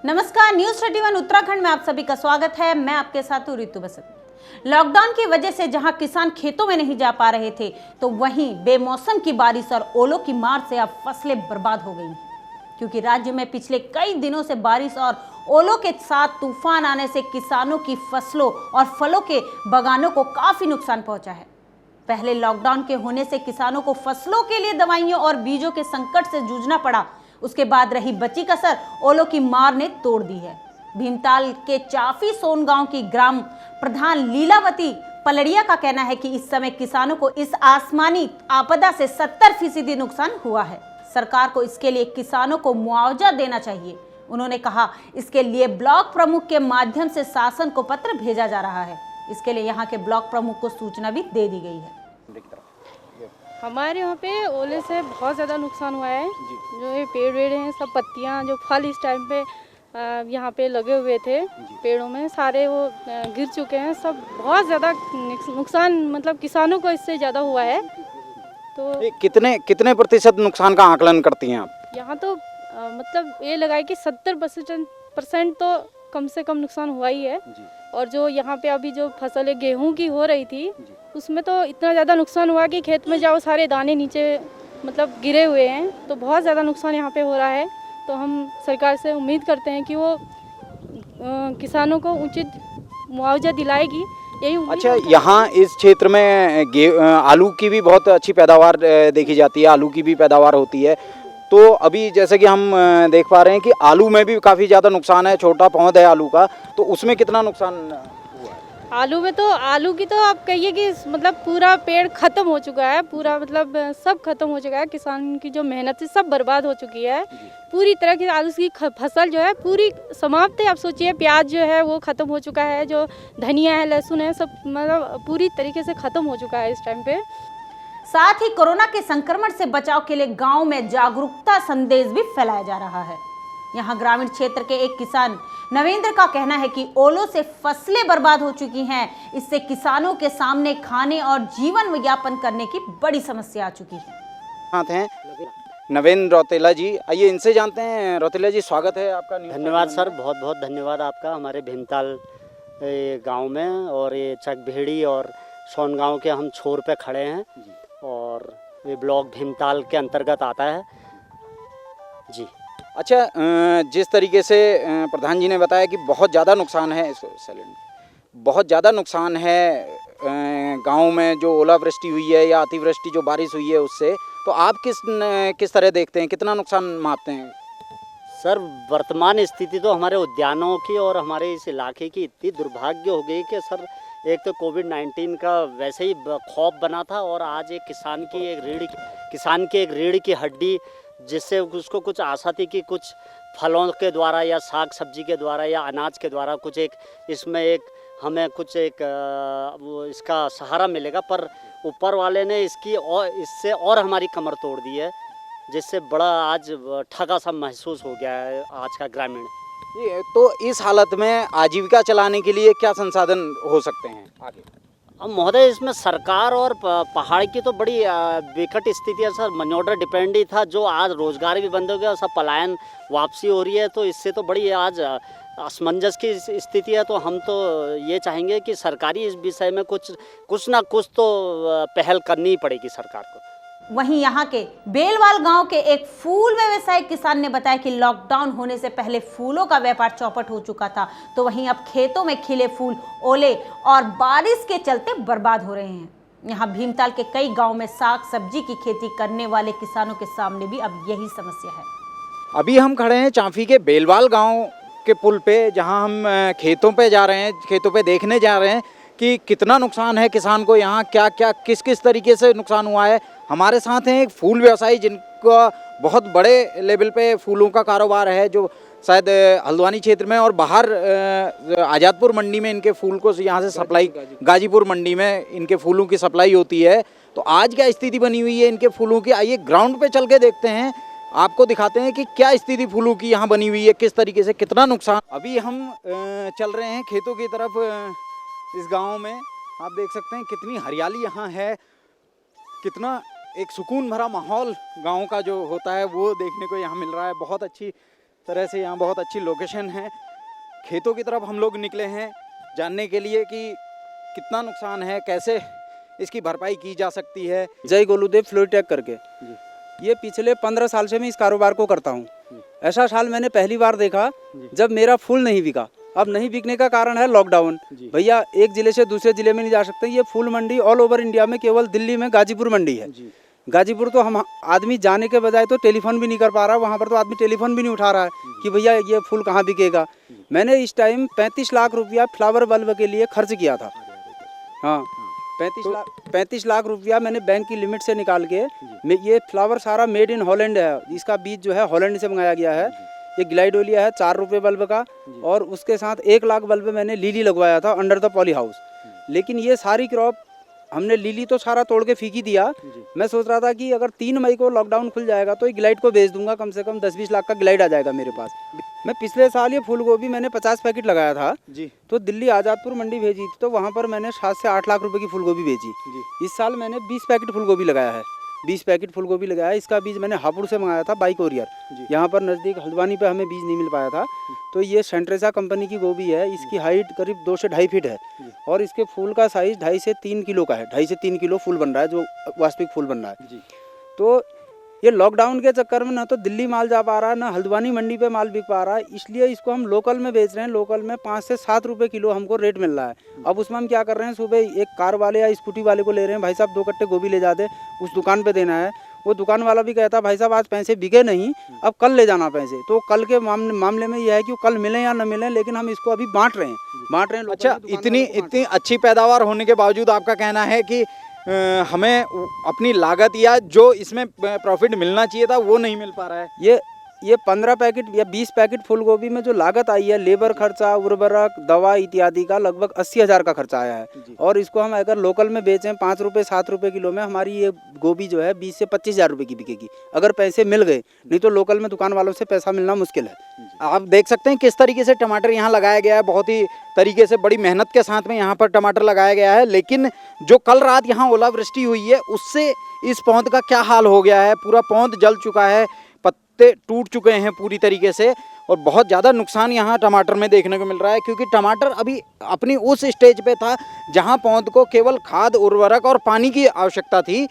नमस्कार, न्यूज 31 उत्तराखंड में आप सभी का स्वागत है। मैं आपके साथ हूं रितु बसंत। लॉकडाउन की वजह से जहां किसान खेतों में नहीं जा पा रहे थे, तो वहीं बेमौसम की बारिश और ओलों की मार से अब फसलें बर्बाद हो गई हैं। क्योंकि राज्य में पिछले कई दिनों से बारिश और ओलों के साथ तूफान आने से किसानों की फसलों और फलों के बागानों को काफी नुकसान पहुंचा है। पहले लॉकडाउन के होने से किसानों को फसलों के लिए दवाइयों और बीजों के संकट से जूझना पड़ा। उसके बाद रही बची कसर ओलों की मार ने तोड़ दी है। भीमताल के चाफी सोन गांव की ग्राम प्रधान लीलावती पलड़िया का कहना है कि इस समय किसानों को इस आसमानी आपदा से 70% नुकसान हुआ है। सरकार को इसके लिए किसानों को मुआवजा देना चाहिए। उन्होंने कहा इसके लिए ब्लॉक प्रमुख के माध्यम से शासन को पत्र भेजा जा रहा है। इसके लिए यहाँ के ब्लॉक प्रमुख को सूचना भी दे दी गई है। हमारे यहाँ पे ओले से बहुत ज़्यादा नुकसान हुआ है। जो ये पेड़ वेड़ हैं, सब पत्तियाँ जो फल इस टाइम पे यहाँ पे लगे हुए थे पेड़ों में, सारे वो गिर चुके हैं। सब बहुत ज़्यादा नुकसान, मतलब किसानों को इससे ज़्यादा हुआ है। तो कितने प्रतिशत नुकसान का आकलन करती हैं आप? यहाँ तो मतलब ये लगाए कि 70% तो कम से कम नुकसान हुआ ही है। और जो यहाँ पे अभी जो फसल गेहूं की हो रही थी, उसमें तो इतना ज़्यादा नुकसान हुआ कि खेत में जाओ सारे दाने नीचे मतलब गिरे हुए हैं। तो बहुत ज़्यादा नुकसान यहाँ पे हो रहा है। तो हम सरकार से उम्मीद करते हैं कि वो किसानों को उचित मुआवजा दिलाएगी। यही अच्छा, यहाँ इस क्षेत्र में आलू की भी बहुत अच्छी पैदावार देखी जाती है, आलू की भी पैदावार होती है। तो अभी जैसे कि हम देख पा रहे हैं कि आलू में भी काफ़ी ज़्यादा नुकसान है। छोटा पौध है आलू का, तो उसमें कितना नुकसान हुआ है? आलू में तो आलू की तो आप कहिए कि मतलब पूरा पेड़ ख़त्म हो चुका है, पूरा मतलब सब खत्म हो चुका है। किसान की जो मेहनत थी सब बर्बाद हो चुकी है पूरी तरह की। आलू की फसल जो है पूरी समाप्त है। आप सोचिए, प्याज जो है वो ख़त्म हो चुका है, जो धनिया है, लहसुन है, सब मतलब पूरी तरीके से ख़त्म हो चुका है इस टाइम पे। साथ ही कोरोना के संक्रमण से बचाव के लिए गांव में जागरूकता संदेश भी फैलाया जा रहा है। यहां ग्रामीण क्षेत्र के एक किसान नवेंद्र का कहना है कि ओलों से फसलें बर्बाद हो चुकी हैं। इससे किसानों के सामने खाने और जीवन यापन करने की बड़ी समस्या आ चुकी है। साथ हैं नवेंद्र रौतेला जी, आइए इनसे जानते हैं। रौतेला जी, स्वागत है आपका। धन्यवाद सर, बहुत बहुत धन्यवाद आपका हमारे भीमताल गांव में। और ये चकभेड़ी और सोन गांव के हम छोर पे खड़े हैं और ये ब्लॉक भीमताल के अंतर्गत आता है जी। अच्छा, जिस तरीके से प्रधान जी ने बताया कि बहुत ज़्यादा नुकसान है, बहुत ज़्यादा नुकसान है गांव में जो ओलावृष्टि हुई है या अतिवृष्टि जो बारिश हुई है उससे, तो आप किस तरह देखते हैं, कितना नुकसान मापते हैं? सर, वर्तमान स्थिति तो हमारे उद्यानों की और हमारे इस इलाके की इतनी दुर्भाग्य हो गई कि सर, एक तो कोविड-19 का वैसे ही खौफ बना था, और आज एक किसान की एक रीढ़ की हड्डी, जिससे उसको कुछ आशा थी कि कुछ फलों के द्वारा या साग सब्जी के द्वारा या अनाज के द्वारा कुछ एक इसमें एक हमें कुछ एक वो इसका सहारा मिलेगा, पर ऊपर वाले ने इससे और हमारी कमर तोड़ दी है, जिससे बड़ा आज ठगा सा महसूस हो गया है आज का ग्रामीण। तो इस हालत में आजीविका चलाने के लिए क्या संसाधन हो सकते हैं आगे? अब महोदय, इसमें सरकार और पहाड़ की तो बड़ी विकट स्थिति है सर। मनी ऑर्डर डिपेंड ही था, जो आज रोजगार भी बंद हो गया, सब पलायन वापसी हो रही है। तो इससे तो बड़ी आज असमंजस की स्थिति है। तो हम तो ये चाहेंगे कि सरकारी इस विषय में कुछ ना कुछ तो पहल करनी ही पड़ेगी सरकार को। वहीं यहाँ के बेलवाल गांव के एक फूल व्यवसायी किसान ने बताया कि लॉकडाउन होने से पहले फूलों का व्यापार चौपट हो चुका था, तो वहीं अब खेतों में खिले फूल ओले और बारिश के चलते बर्बाद हो रहे हैं। यहाँ भीमताल के कई गांव में साग सब्जी की खेती करने वाले किसानों के सामने भी अब यही समस्या है। अभी हम खड़े हैं चाफी के बेलवाल गाँव के पुल पे, जहाँ हम खेतों पे जा रहे हैं, खेतों पे देखने जा रहे हैं कि कितना नुकसान है किसान को, यहाँ क्या क्या किस तरीके से नुकसान हुआ है। हमारे साथ हैं एक फूल व्यवसायी जिनका बहुत बड़े लेवल पे फूलों का कारोबार है, जो शायद हल्द्वानी क्षेत्र में और बाहर आज़ादपुर मंडी में इनके फूल को यहाँ से सप्लाई, गाजीपुर मंडी में इनके फूलों की सप्लाई होती है। तो आज क्या स्थिति बनी हुई है इनके फूलों की, आइए ग्राउंड पे चल के देखते हैं, आपको दिखाते हैं कि क्या स्थिति फूलों की यहाँ बनी हुई है, किस तरीके से, कितना नुकसान। अभी हम चल रहे हैं खेतों की तरफ। इस गाँव में आप देख सकते हैं कितनी हरियाली यहाँ है, कितना एक सुकून भरा माहौल गाँव का जो होता है वो देखने को यहाँ मिल रहा है। बहुत अच्छी तरह से यहाँ बहुत अच्छी लोकेशन है। खेतों की तरफ हम लोग निकले हैं जानने के लिए कि कितना नुकसान है, कैसे इसकी भरपाई की जा सकती है। जय गोलूदेव फ्लोटेक करके ये पिछले 15 साल से मैं इस कारोबार को करता हूँ। ऐसा साल मैंने पहली बार देखा जब मेरा फूल नहीं बिका। अब नहीं बिकने का कारण है लॉकडाउन। भैया एक जिले से दूसरे जिले में नहीं जा सकते। ये फूल मंडी ऑल ओवर इंडिया में केवल दिल्ली में गाजीपुर मंडी है। गाजीपुर तो हम आदमी जाने के बजाय तो टेलीफोन भी नहीं कर पा रहा। वहाँ पर तो आदमी टेलीफोन भी नहीं उठा रहा है कि भैया ये फूल कहाँ बिकेगा। मैंने इस टाइम 35 लाख रुपया फ्लावर बल्ब के लिए खर्च किया था। हाँ 35 लाख रुपया मैंने बैंक की लिमिट से निकाल के ये फ्लावर सारा मेड इन हॉलैंड है। इसका बीज जो है हॉलैंड से मंगाया गया है। ये ग्लाइडोलिया है 4 रुपये बल्ब का, और उसके साथ 1 लाख बल्ब मैंने लिली लगवाया था अंडर द पॉली हाउस। लेकिन ये सारी क्रॉप हमने लिली तो सारा तोड़ के फीकी दिया। मैं सोच रहा था कि अगर 3 मई को लॉकडाउन खुल जाएगा तो ये ग्लाइड को बेच दूंगा, कम से कम 10-20 लाख का ग्लाइड आ जाएगा मेरे पास। मैं पिछले साल ये फूल गोभी मैंने 50 पैकेट लगाया था जी, तो दिल्ली आज़ादपुर मंडी भेजी थी, तो वहाँ पर मैंने 7 से 8 लाख रुपए की फूल गोभी बेची जी। इस साल मैंने 20 पैकेट फूल गोभी लगाया है। 20 पैकेट फूल गोभी लगाया। इसका बीज मैंने हापुड़ से मंगाया था बाई कोरियर। यहाँ पर नज़दीक हल्द्वानी पे हमें बीज नहीं मिल पाया था, तो ये सेंट्रेसा कंपनी की गोभी है। इसकी हाइट करीब 2 से 2.5 फीट है, और इसके फूल का साइज़ 2.5 से 3 किलो का है। 2.5 से 3 किलो फूल बन रहा है, जो वास्तविक फूल बन रहा है। तो ये लॉकडाउन के चक्कर में ना तो दिल्ली माल जा पा रहा है, ना हल्द्वानी मंडी पे माल बिक पा रहा है, इसलिए इसको हम लोकल में बेच रहे हैं। लोकल में 5 से 7 रुपये किलो हमको रेट मिल रहा है। अब उसमें हम क्या कर रहे हैं, सुबह एक कार वाले या स्कूटी वाले को ले रहे हैं, भाई साहब 2 कट्टे गोभी ले जाते, उस दुकान पे देना है। वो दुकान वाला भी कहता है भाई साहब आज पैसे बिके नहीं, अब कल ले जाना पैसे। तो कल के मामले में यह है कि कल मिले या न मिले, लेकिन हम इसको अभी बांट रहे हैं। अच्छा, इतनी अच्छी पैदावार होने के बावजूद आपका कहना है कि हमें अपनी लागत या जो इसमें प्रॉफिट मिलना चाहिए था वो नहीं मिल पा रहा है। ये 15 पैकेट या 20 पैकेट फूल गोभी में जो लागत आई है, लेबर खर्चा, उर्वरक, दवा इत्यादि का लगभग 80,000 का खर्चा आया है। और इसको हम अगर लोकल में बेचें 5 रुपये 7 रुपये किलो में, हमारी ये गोभी जो है 20 से 25,000 रुपये की बिकेगी, अगर पैसे मिल गए। नहीं तो लोकल में दुकान वालों से पैसा मिलना मुश्किल है। आप देख सकते हैं किस तरीके से टमाटर यहाँ लगाया गया है। बहुत ही तरीके से बड़ी मेहनत के साथ में यहाँ पर टमाटर लगाया गया है। लेकिन जो कल रात यहाँ ओलावृष्टि हुई है, उससे इस पौध का क्या हाल हो गया है। पूरा पौध जल चुका है, पत्ते टूट चुके हैं पूरी तरीके से, और बहुत ज़्यादा नुकसान यहाँ टमाटर में देखने को मिल रहा है। क्योंकि टमाटर अभी अपनी उस स्टेज पे था जहाँ पौध को केवल खाद, उर्वरक और पानी की आवश्यकता थी,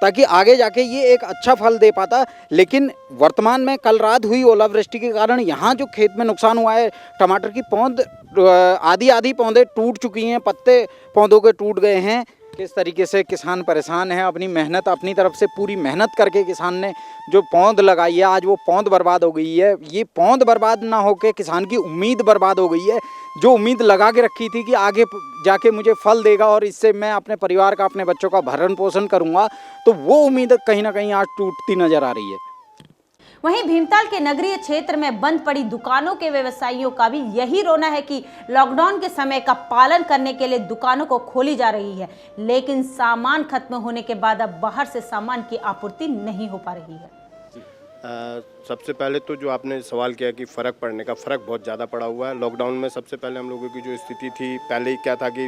ताकि आगे जाके ये एक अच्छा फल दे पाता। लेकिन वर्तमान में कल रात हुई ओलावृष्टि के कारण यहाँ जो खेत में नुकसान हुआ है, टमाटर की पौध आधी पौधे टूट चुकी हैं, पत्ते पौधों के टूट गए हैं। किस तरीके से किसान परेशान है। अपनी मेहनत, अपनी तरफ से पूरी मेहनत करके किसान ने जो पौध लगाई है, आज वो पौध बर्बाद हो गई है। ये पौध बर्बाद ना होके किसान की उम्मीद बर्बाद हो गई है। जो उम्मीद लगा के रखी थी कि आगे जाके मुझे फल देगा और इससे मैं अपने परिवार का, अपने बच्चों का भरण पोषण करूँगा, तो वो उम्मीद कहीं ना कहीं आज टूटती नजर आ रही है। वहीं भीमताल के नगरीय क्षेत्र में बंद पड़ी दुकानों के व्यवसायियों का भी यही रोना है कि लॉकडाउन के समय का पालन करने के लिए दुकानों को खोली जा रही है, लेकिन सामान खत्म होने के बाद अब बाहर से सामान की आपूर्ति नहीं हो पा रही है। सबसे पहले तो जो आपने सवाल किया कि फ़र्क पड़ने का, फ़र्क बहुत ज़्यादा पड़ा हुआ है। लॉकडाउन में सबसे पहले हम लोगों की जो स्थिति थी, पहले ही क्या था कि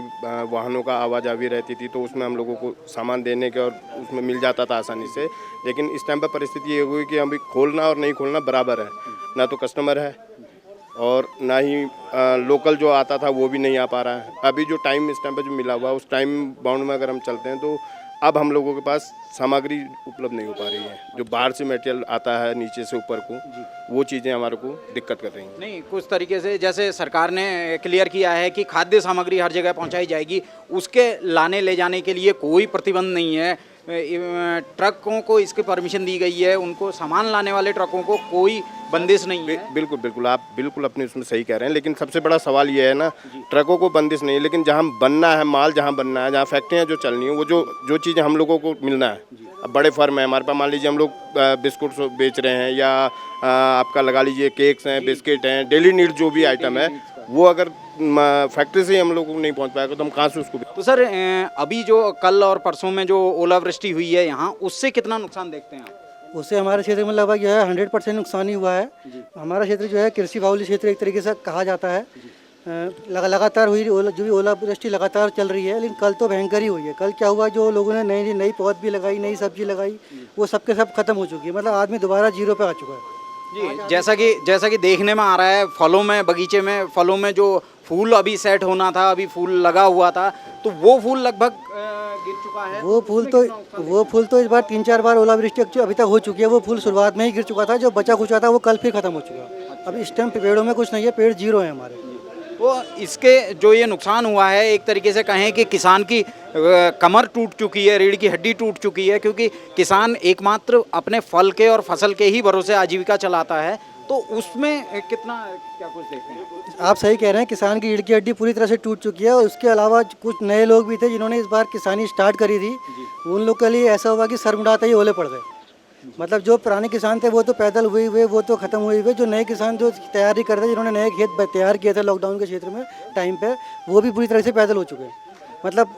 वाहनों का आवाजावी रहती थी, तो उसमें हम लोगों को सामान देने के और उसमें मिल जाता था आसानी से। लेकिन इस टाइम पर परिस्थिति ये हुई कि अभी खोलना और नहीं खोलना बराबर है। ना तो कस्टमर है और ना ही लोकल जो आता था वो भी नहीं आ पा रहा है। अभी जो टाइम इस टाइम पर जो मिला हुआ है, उस टाइम बाउंड में अगर हम चलते हैं तो अब हम लोगों के पास सामग्री उपलब्ध नहीं हो पा रही है। जो बाहर से मटेरियल आता है नीचे से ऊपर को, वो चीज़ें हमारे को दिक्कत कर रही हैं। नहीं, कुछ तरीके से जैसे सरकार ने क्लियर किया है कि खाद्य सामग्री हर जगह पहुंचाई जाएगी, उसके लाने ले जाने के लिए कोई प्रतिबंध नहीं है। ट्रकों को इसकी परमिशन दी गई है, उनको सामान लाने वाले ट्रकों को कोई बंदिश नहीं है। बिल्कुल आप बिल्कुल अपने उसमें सही कह रहे हैं। लेकिन सबसे बड़ा सवाल ये है ना, ट्रकों को बंदिश नहीं है, लेकिन जहाँ बनना है माल, जहाँ बनना है, जहाँ फैक्ट्रियाँ जो चलनी है, वो जो चीज़ें हम लोगों को मिलना है। अब बड़े फर्म है हमारे पास, मान लीजिए हम लोग बिस्कुट बेच रहे हैं या आपका लगा लीजिए केक्स हैं, बिस्किट हैं, डेली नीड जो भी आइटम है, वो अगर फैक्ट्री से हम लोग को नहीं पहुंच पाएगा तो हम कहाँ से उसको। तो सर अभी जो कल और परसों में जो ओलावृष्टि हुई है यहाँ, उससे कितना नुकसान देखते हैं आप? उससे हमारे क्षेत्र में लगभग जो है 100% नुकसान ही हुआ है। हमारा क्षेत्र जो है कृषि बाहुल्य क्षेत्र एक तरीके से कहा जाता है। लगातार हुई जो भी ओलावृष्टि लगातार चल रही है, लेकिन कल तो भयंकर ही हुई है। कल क्या हुआ, जो लोगों ने नई पौध भी लगाई, नई सब्जी लगाई, वो सबके सब खत्म हो चुकी है। मतलब आदमी दोबारा जीरो पे आ चुका है। जी, जैसा कि देखने में आ रहा है, फलों में, बगीचे में फलों में जो फूल अभी सेट होना था, अभी फूल लगा हुआ था, तो वो फूल लगभग गिर चुका है। वो फूल तो इस बार 3-4 बार ओलावृष्टि अभी तक हो चुकी है। वो फूल शुरुआत में ही गिर चुका था, जो बचा खुचा था वो कल फिर खत्म हो चुका। अब इस टाइम पेड़ों में कुछ नहीं है, पेड़ जीरो है हमारे। तो इसके जो ये नुकसान हुआ है, एक तरीके से कहें कि किसान की कमर टूट चुकी है, रीढ़ की हड्डी टूट चुकी है, क्योंकि किसान एकमात्र अपने फल के और फसल के ही भरोसे आजीविका चलाता है। तो उसमें कितना क्या कुछ देखते हैं? आप सही कह रहे हैं, किसान की रीढ़ की हड्डी पूरी तरह से टूट चुकी है। और उसके अलावा कुछ नए लोग भी थे जिन्होंने इस बार किसानी स्टार्ट करी थी, उन लोग के लिए ऐसा हुआ कि सर मुड़ाते ही ओले पड़ गए। मतलब जो पुराने किसान थे वो तो पैदल हुए हुए, वो तो ख़त्म हुए हुए। जो नए किसान जो तैयारी कर रहे थे, जिन्होंने नए खेत तैयार किए थे लॉकडाउन के क्षेत्र में टाइम पे, वो भी पूरी तरह से पैदल हो चुके हैं। मतलब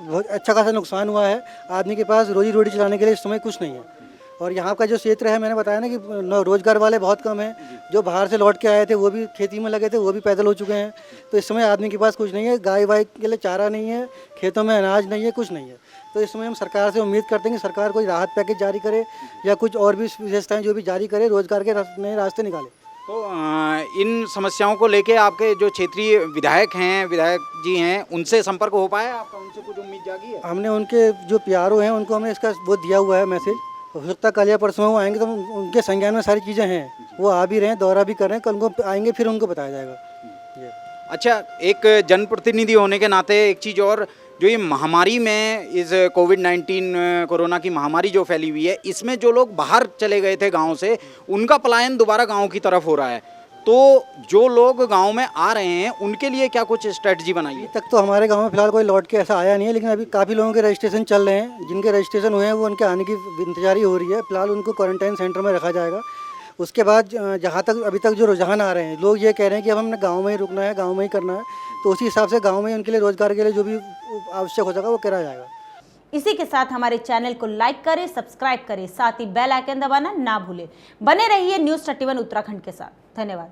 बहुत अच्छा खासा नुकसान हुआ है। आदमी के पास रोजी रोटी चलाने के लिए इस समय कुछ नहीं है। और यहाँ का जो क्षेत्र है, मैंने बताया ना कि रोजगार वाले बहुत कम हैं। जो बाहर से लौट के आए थे वो भी खेती में लगे थे, वो भी पैदल हो चुके हैं। तो इस समय आदमी के पास कुछ नहीं है, गाय वाय के लिए चारा नहीं है, खेतों में अनाज नहीं है, कुछ नहीं है। तो इस समय हम सरकार से उम्मीद करते हैं कि सरकार कोई राहत पैकेज जारी करे या कुछ और भी विशेषताएं जो भी जारी करे, रोजगार के नए रास्ते निकाले। तो इन समस्याओं को लेके आपके जो क्षेत्रीय विधायक जी हैं, उनसे संपर्क हो पाया आपका? उनसे कुछ उम्मीद जागी है? हमने उनके जो पीआरओ हैं उनको हमने इसका वो दिया हुआ है मैसेज। हो सकता है कल या परसों वो आएंगे, तो उनके संज्ञान में सारी चीज़ें हैं, वो आ भी रहे हैं, दौरा भी कर रहे हैं। कल उनको आएंगे फिर उनको बताया जाएगा। अच्छा, एक जनप्रतिनिधि होने के नाते एक चीज़ और, जो ये महामारी में इस कोविड-19 कोरोना की महामारी जो फैली हुई है, इसमें जो लोग बाहर चले गए थे गांव से, उनका पलायन दोबारा गांव की तरफ हो रहा है। तो जो लोग गांव में आ रहे हैं उनके लिए क्या कुछ स्ट्रेटजी बनाई है? अभी तक तो हमारे गांव में फिलहाल कोई लौट के ऐसा आया नहीं है, लेकिन अभी काफ़ी लोगों के रजिस्ट्रेशन चल रहे हैं। जिनके रजिस्ट्रेशन हुए हैं वो उनके आने की इंतजारी हो रही है। फिलहाल उनको क्वारंटाइन सेंटर में रखा जाएगा। उसके बाद जहाँ तक अभी तक जो रुझान आ रहे हैं, लोग ये कह रहे हैं कि अब हमने गाँव में ही रुकना है, गाँव में ही करना है। तो उसी हिसाब से गाँव में ही उनके लिए रोजगार के लिए जो भी आवश्यक हो सका वो करा जाएगा। इसी के साथ हमारे चैनल को लाइक करें, सब्सक्राइब करें, साथ ही बेल आइकन दबाना ना भूलें। बने रहिए न्यूज़ 31 उत्तराखंड के साथ। धन्यवाद।